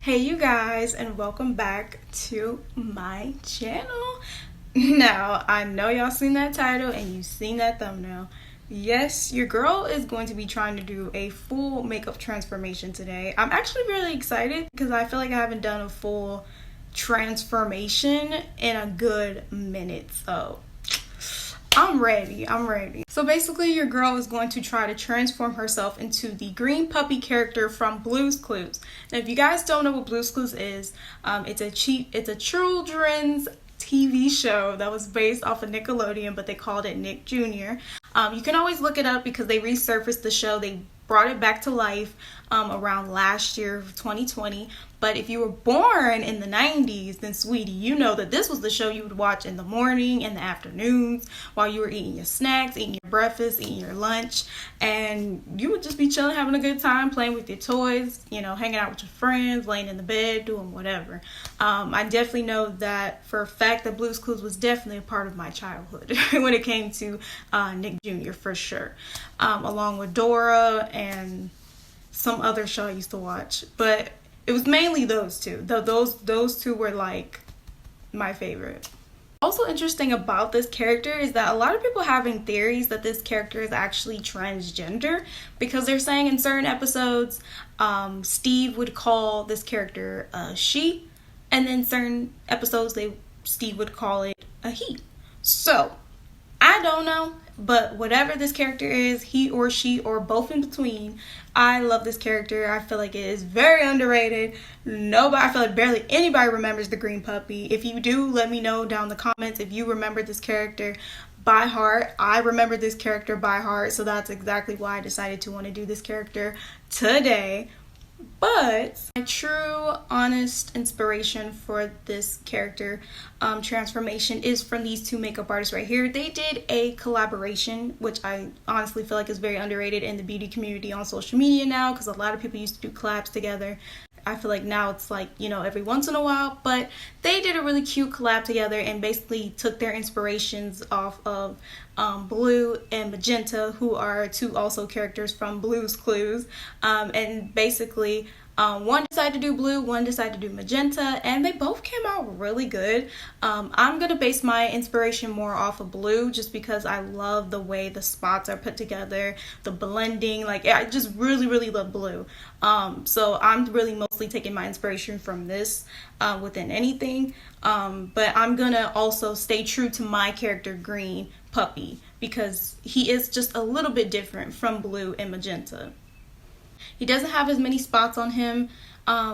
Hey you guys, and welcome back to my channel. Now, I know y'all seen that title and you seen that thumbnail. Yes, your girl is going to be trying to do a full makeup transformation today. I'm actually really excited because I feel like I haven't done a full transformation in a good minute. So I'm ready. So basically, your girl is going to try to transform herself into the green puppy character from Blue's Clues. Now, if you guys don't know what Blue's Clues is, it's a children's TV show that was based off of Nickelodeon, but they called it Nick Jr. You can always look it up because they resurfaced the show. They brought it back to life around last year, 2020. But if you were born in the 90s, then sweetie, you know that this was the show you would watch in the morning, in the afternoons, while you were eating your snacks, eating your breakfast, eating your lunch, and you would just be chilling, having a good time, playing with your toys, you know, hanging out with your friends, laying in the bed, doing whatever. I definitely know that for a fact that Blue's Clues was definitely a part of my childhood when it came to Nick Jr. for sure, along with Dora and some other show I used to watch, but it was mainly those two. Those two were like my favorite. Also interesting about this character is that a lot of people having theories that this character is actually transgender, because they're saying in certain episodes Steve would call this character she, and then certain episodes Steve would call it a he. So I don't know, but whatever this character is, he or she or both in between, I love this character. I feel like it is very underrated. I feel like barely anybody remembers the green puppy. If you do, let me know down in the comments if you remember this character by heart. I remember this character by heart, so that's exactly why I decided to want to do this character today. But my true, honest inspiration for this character transformation is from these two makeup artists right here. They did a collaboration, which I honestly feel like is very underrated in the beauty community on social media now, because a lot of people used to do collabs together. I feel like now it's like, you know, every once in a while, but they did a really cute collab together and basically took their inspirations off of Blue and Magenta, who are two also characters from Blue's Clues, and basically one decided to do blue, one decided to do magenta, and they both came out really good. I'm gonna base my inspiration more off of blue just because I love the way the spots are put together, the blending. Like, I just really love blue. So I'm really mostly taking my inspiration from this within anything, but I'm gonna also stay true to my character Green Puppy because he is just a little bit different from Blue and Magenta. He doesn't have as many spots on him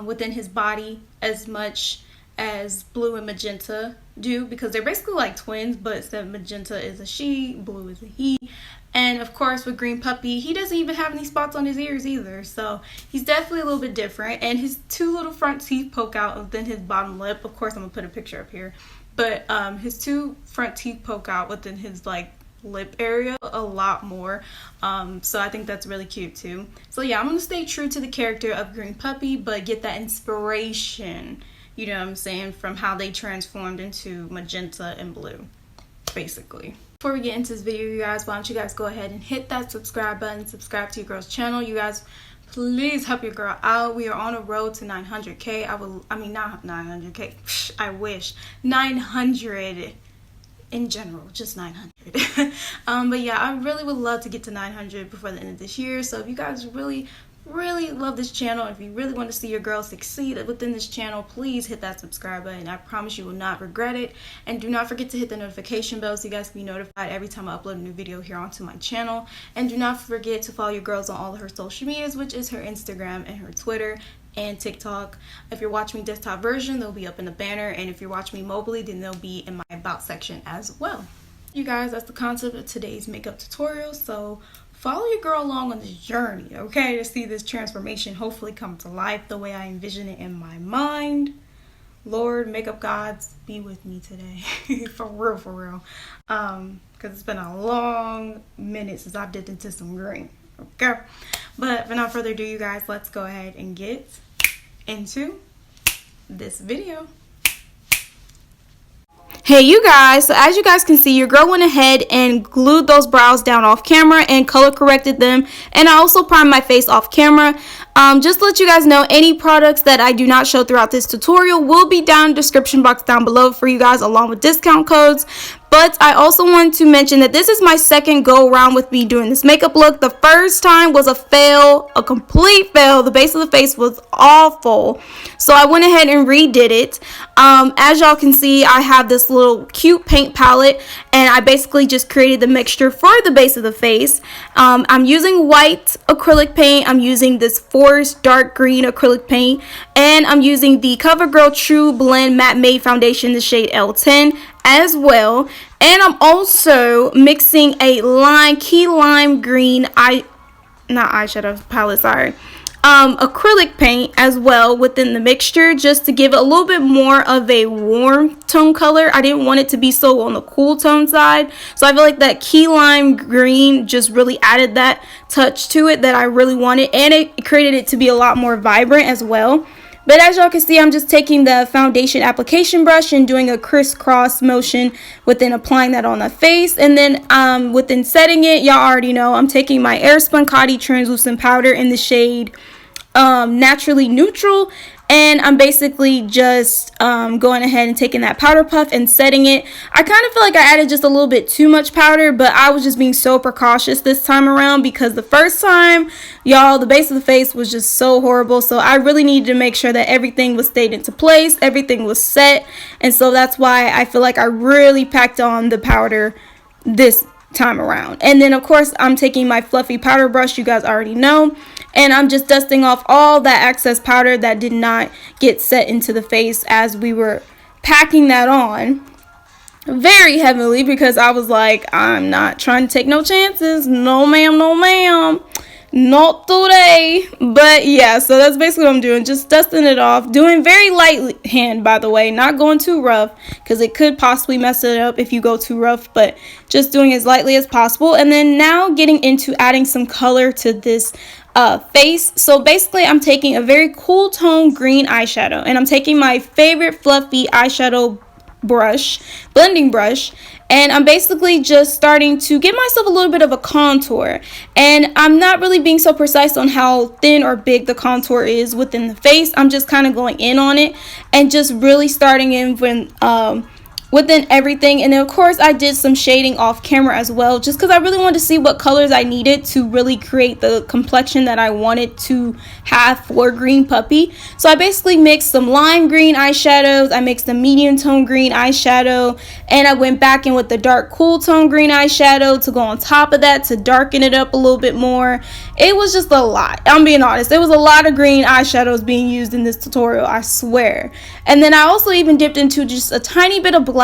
within his body as much as Blue and Magenta do, because they're basically like twins, but instead of Magenta is a she, Blue is a he. And of course with Green Puppy, he doesn't even have any spots on his ears either, so he's definitely a little bit different. And his two little front teeth poke out within his bottom lip. Of course I'm gonna put a picture up here, but his two front teeth poke out within his like lip area a lot more, so I think that's really cute too. So yeah, I'm gonna stay true to the character of Green Puppy, but get that inspiration, you know what I'm saying, from how they transformed into Magenta and Blue, basically. Before we get into this video, you guys, why don't you guys go ahead and hit that subscribe button, subscribe to your girl's channel. You guys, please help your girl out. We are on a road to 900k. Not 900k, I wish 900 in general, just 900. But yeah, I really would love to get to 900 before the end of this year. So if you guys really love this channel, if you really want to see your girl succeed within this channel, please hit that subscribe button. I promise you will not regret it. And do not forget to hit the notification bell so you guys can be notified every time I upload a new video here onto my channel. And do not forget to follow your girls on all of her social medias, which is her Instagram and her Twitter and TikTok. If you're watching me desktop version, they'll be up in the banner, and if you're watching me mobily, then they'll be in my about section as well. You guys, that's the concept of today's makeup tutorial, so follow your girl along on this journey, okay, to see this transformation hopefully come to life the way I envision it in my mind. Lord, makeup gods, be with me today. For real, because it's been a long minute since I've dipped into some green, okay? But without further ado, you guys, let's go ahead and get into this video. Hey you guys, so as you guys can see, your girl went ahead and glued those brows down off camera and color corrected them, and I also primed my face off camera. Just to let you guys know, any products that I do not show throughout this tutorial will be down in the description box down below for you guys, along with discount codes. But I also want to mention that this is my second go around with me doing this makeup look. The first time was a fail, a complete fail. The base of the face was awful. So I went ahead and redid it. As y'all can see, I have this little cute paint palette, and I basically just created the mixture for the base of the face. I'm using white acrylic paint. I'm using this forest dark green acrylic paint, and I'm using the Covergirl Trublend Mayte foundation, the shade L10 as well. And I'm also mixing a key lime green eyeshadow palette, sorry, acrylic paint as well within the mixture, just to give it a little bit more of a warm tone color. I didn't want it to be so on the cool tone side, so I feel like that key lime green just really added that touch to it that I really wanted, and it created it to be a lot more vibrant as well. But as y'all can see, I'm just taking the foundation application brush and doing a crisscross motion within applying that on the face. And then within setting it, y'all already know, I'm taking my coty translucent powder in the shade Naturally Neutral. And I'm basically just going ahead and taking that powder puff and setting it. I kind of feel like I added just a little bit too much powder, but I was just being so precautious this time around, because the first time, y'all, the base of the face was just so horrible. So I really needed to make sure that everything was stayed into place, everything was set. And so that's why I feel like I really packed on the powder this time around. And then of course I'm taking my fluffy powder brush, you guys already know, and I'm just dusting off all that excess powder that did not get set into the face as we were packing that on very heavily, because I was like, I'm not trying to take no chances. No ma'am, no ma'am, not today. But yeah, so that's basically what I'm doing, just dusting it off, doing very light hand, by the way, not going too rough, because it could possibly mess it up if you go too rough, but just doing as lightly as possible. And then now getting into adding some color to this face. So basically I'm taking a very cool tone green eyeshadow, and I'm taking my favorite fluffy eyeshadow brush, blending brush, and I'm basically just starting to give myself a little bit of a contour. And I'm not really being so precise on how thin or big the contour is within the face. I'm just kind of going in on it and just really starting in when within everything. And then of course I did some shading off camera as well, just because I really wanted to see what colors I needed to really create the complexion that I wanted to have for Green Puppy. So I basically mixed some lime green eyeshadows, I mixed a medium tone green eyeshadow, and I went back in with the dark cool tone green eyeshadow to go on top of that to darken it up a little bit more. It was just a lot, I'm being honest. There was a lot of green eyeshadows being used in this tutorial, I swear. And then I also even dipped into just a tiny bit of black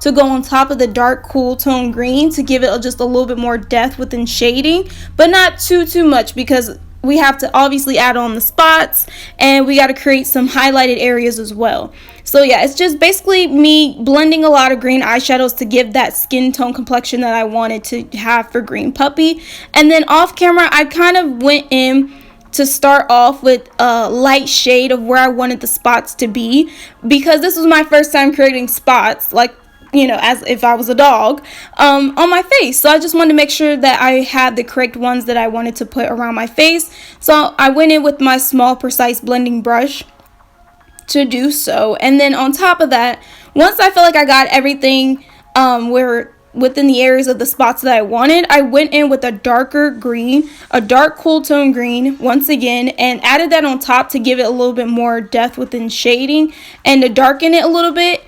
to go on top of the dark cool tone green to give it just a little bit more depth within shading, but not too much, because we have to obviously add on the spots and we got to create some highlighted areas as well. So yeah, it's just basically me blending a lot of green eyeshadows to give that skin tone complexion that I wanted to have for Green Puppy. And then off camera I kind of went in to start off with a light shade of where I wanted the spots to be, because this was my first time creating spots, like, you know, as if I was a dog, on my face. So I just wanted to make sure that I had the correct ones that I wanted to put around my face. So I went in with my small precise blending brush to do so. And then on top of that, once I felt like I got everything within the areas of the spots that I wanted, I went in with a darker green, a dark cool tone green once again, and added that on top to give it a little bit more depth within shading and to darken it a little bit.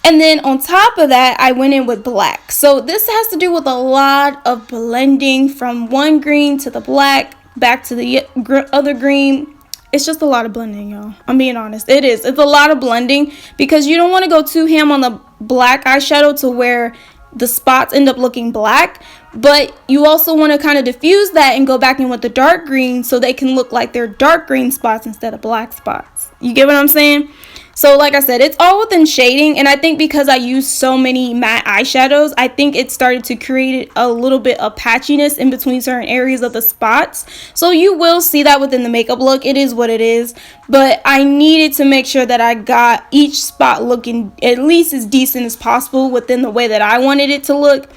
And then on top of that, I went in with black. So this has to do with a lot of blending from one green to the black, back to the other green. It's just a lot of blending, y'all. I'm being honest. It's a lot of blending, because you don't want to go too ham on the black eyeshadow to where the spots end up looking black, but you also want to kind of diffuse that and go back in with the dark green so they can look like they're dark green spots instead of black spots. You get what I'm saying? So like I said, it's all within shading, and I think because I used so many matte eyeshadows, I think it started to create a little bit of patchiness in between certain areas of the spots. So you will see that within the makeup look. It is what it is, but I needed to make sure that I got each spot looking at least as decent as possible within the way that I wanted it to look.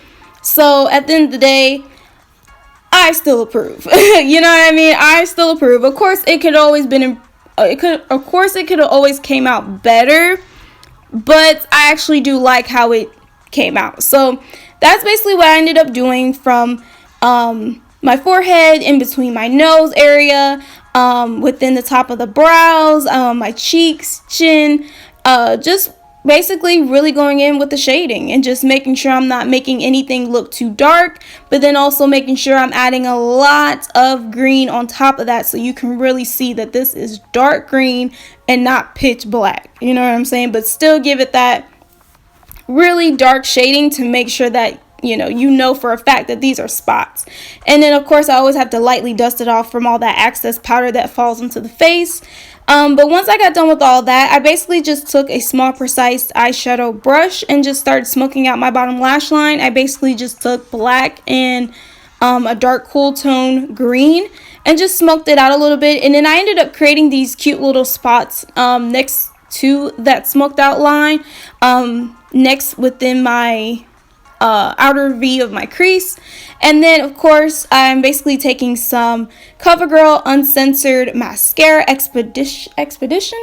So at the end of the day, I still approve. You know what I mean? I still approve. Of course, it could always been, of course, it could have always came out better, but I actually do like how it came out. So that's basically what I ended up doing from my forehead, in between my nose area, within the top of the brows, my cheeks, chin, just basically really going in with the shading and just making sure I'm not making anything look too dark, but then also making sure I'm adding a lot of green on top of that, so you can really see that this is dark green and not pitch black, you know what I'm saying, but still give it that really dark shading to make sure that you know for a fact that these are spots. And then of course I always have to lightly dust it off from all that excess powder that falls into the face. But once I got done with all that, I basically just took a small precise eyeshadow brush and just started smoking out my bottom lash line. I basically just took black and a dark cool tone green and just smoked it out a little bit, and then I ended up creating these cute little spots next to that smoked out line, next within my outer V of my crease. And then of course I'm basically taking some Covergirl Uncensored Mascara, Expedition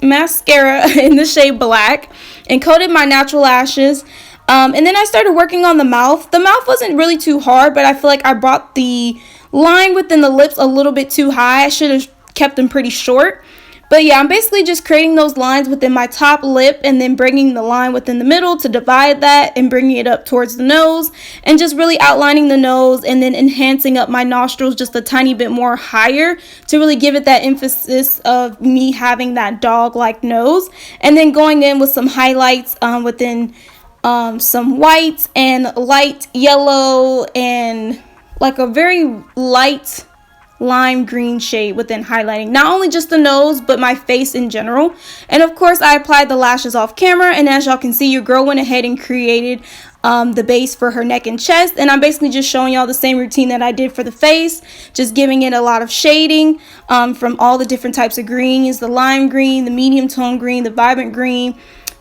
Mascara in the shade black, and coated my natural lashes. And then I started working on the mouth. The mouth wasn't really too hard, but I feel like I brought the line within the lips a little bit too high. I should have kept them pretty short. But yeah, I'm basically just creating those lines within my top lip and then bringing the line within the middle to divide that and bringing it up towards the nose and just really outlining the nose and then enhancing up my nostrils just a tiny bit more higher to really give it that emphasis of me having that dog-like nose. And then going in with some highlights within some white and light yellow and like a very light lime green shade within highlighting not only just the nose but my face in general. And of course I applied the lashes off camera, and as y'all can see, your girl went ahead and created the base for her neck and chest, and I'm basically just showing y'all the same routine that I did for the face, just giving it a lot of shading from all the different types of greens, the lime green, the medium tone green, the vibrant green,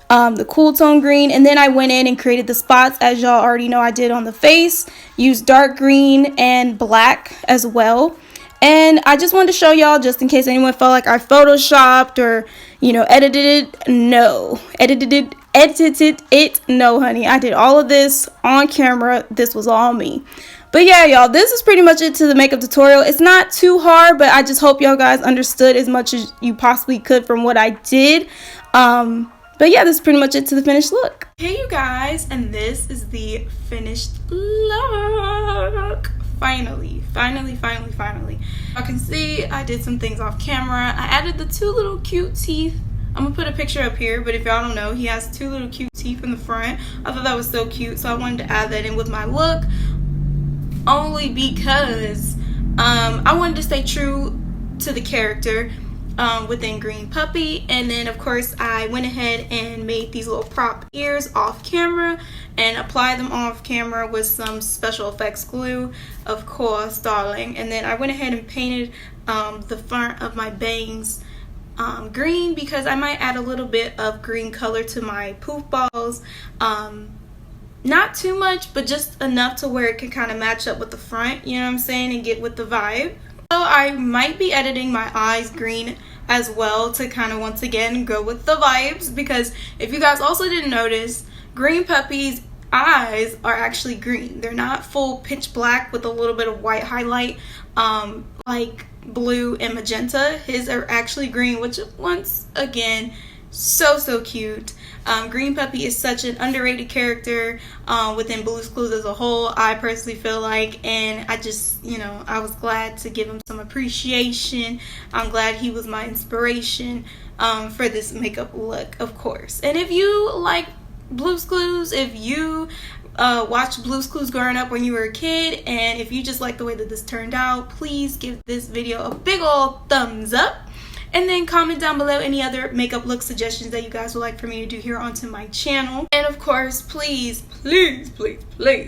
the cool tone green. And then I went in and created the spots, as y'all already know I did on the face, used dark green and black as well. And I just wanted to show y'all, just in case anyone felt like I photoshopped or, edited it. No. Edited it. No, honey. I did all of this on camera. This was all me. But yeah, y'all, this is pretty much it to the makeup tutorial. It's not too hard, but I just hope y'all guys understood as much as you possibly could from what I did. But yeah, this is pretty much it to the finished look. Hey, you guys, and this is the finished look. Finally. I can see I did some things off camera. I added the two little cute teeth. I'm gonna put a picture up here, but if y'all don't know, he has two little cute teeth in the front. I thought that was so cute, so I wanted to add that in with my look, only because I wanted to stay true to the character within Green Puppy. And then of course I went ahead and made these little prop ears off camera and applied them off camera with some special effects glue, of course, darling. And then I went ahead and painted the front of my bangs green, because I might add a little bit of green color to my poof balls. Not too much, but just enough to where it can kind of match up with the front, you know what I'm saying, and get with the vibe. So I might be editing my eyes green as well to kind of once again go with the vibes, because if you guys also didn't notice, Green Puppy's eyes are actually green. They're not full pitch black with a little bit of white highlight like blue and magenta. His are actually green, which once again, so cute. Green Puppy is such an underrated character within Blue's Clues as a whole, I personally feel like, and I just, I was glad to give him some appreciation. I'm glad he was my inspiration for this makeup look, of course. And if you like Blue's Clues, if you watched Blue's Clues growing up when you were a kid, and if you just like the way that this turned out, please give this video a big old thumbs up. And then comment down below any other makeup look suggestions that you guys would like for me to do here onto my channel. And of course, please,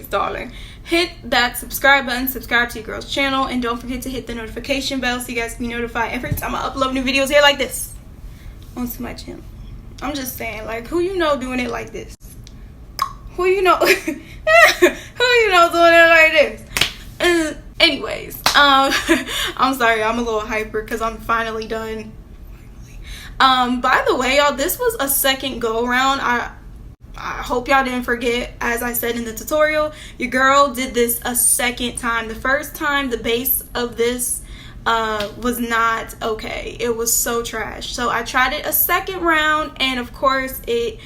darling, hit that subscribe button, subscribe to your girl's channel, and don't forget to hit the notification bell so you guys can be notified every time I upload new videos here like this onto my channel. I'm just saying, like, who you know doing it like this? Who you know? Who you know doing it like this? Anyways, I'm sorry, I'm a little hyper because I'm finally done. By the way, y'all, this was a second go around. I hope y'all didn't forget, as I said in the tutorial, your girl did this a second time. The first time, the base of this was not okay. It was so trash. So I tried it a second round, and of course it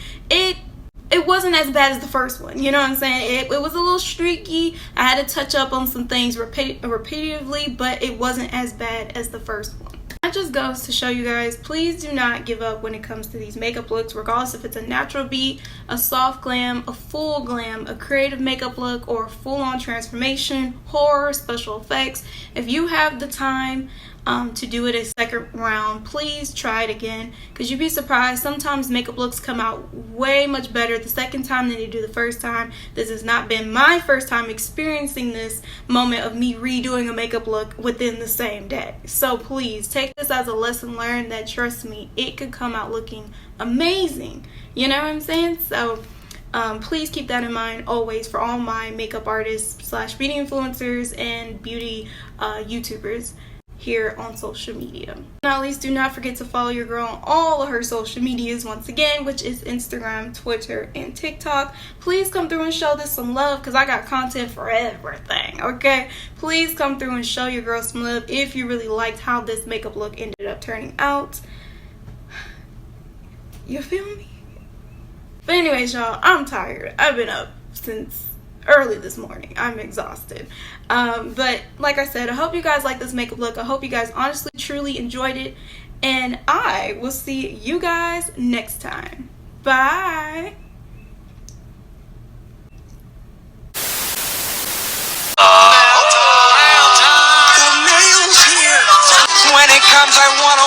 wasn't as bad as the first one. You know what I'm saying? It was a little streaky. I had to touch up on some things repetitively, but it wasn't as bad as the first one. That just goes to show you guys, please do not give up when it comes to these makeup looks, regardless if it's a natural beat, a soft glam, a full glam, a creative makeup look, or a full-on transformation, horror, special effects. If you have the time to do it a second round, please try it again, because you'd be surprised. Sometimes makeup looks come out way much better the second time than you do the first time. This has not been my first time experiencing this moment of me redoing a makeup look within the same day. So please take this as a lesson learned that, trust me, it could come out looking amazing. You know what I'm saying? So please keep that in mind always for all my makeup artists / beauty influencers and beauty YouTubers here on social media. Now, at least do not forget to follow your girl on all of her social medias once again, which is Instagram, Twitter, and TikTok. Please come through and show this some love, because I got content for everything, okay? Please come through and show your girl some love if you really liked how this makeup look ended up turning out. You feel me? But anyways, y'all, I'm tired. I've been up since early this morning. I'm exhausted. But like I said, I hope you guys like this makeup look. I hope you guys honestly truly enjoyed it, and I will see you guys next time. Bye. When it comes, I wanna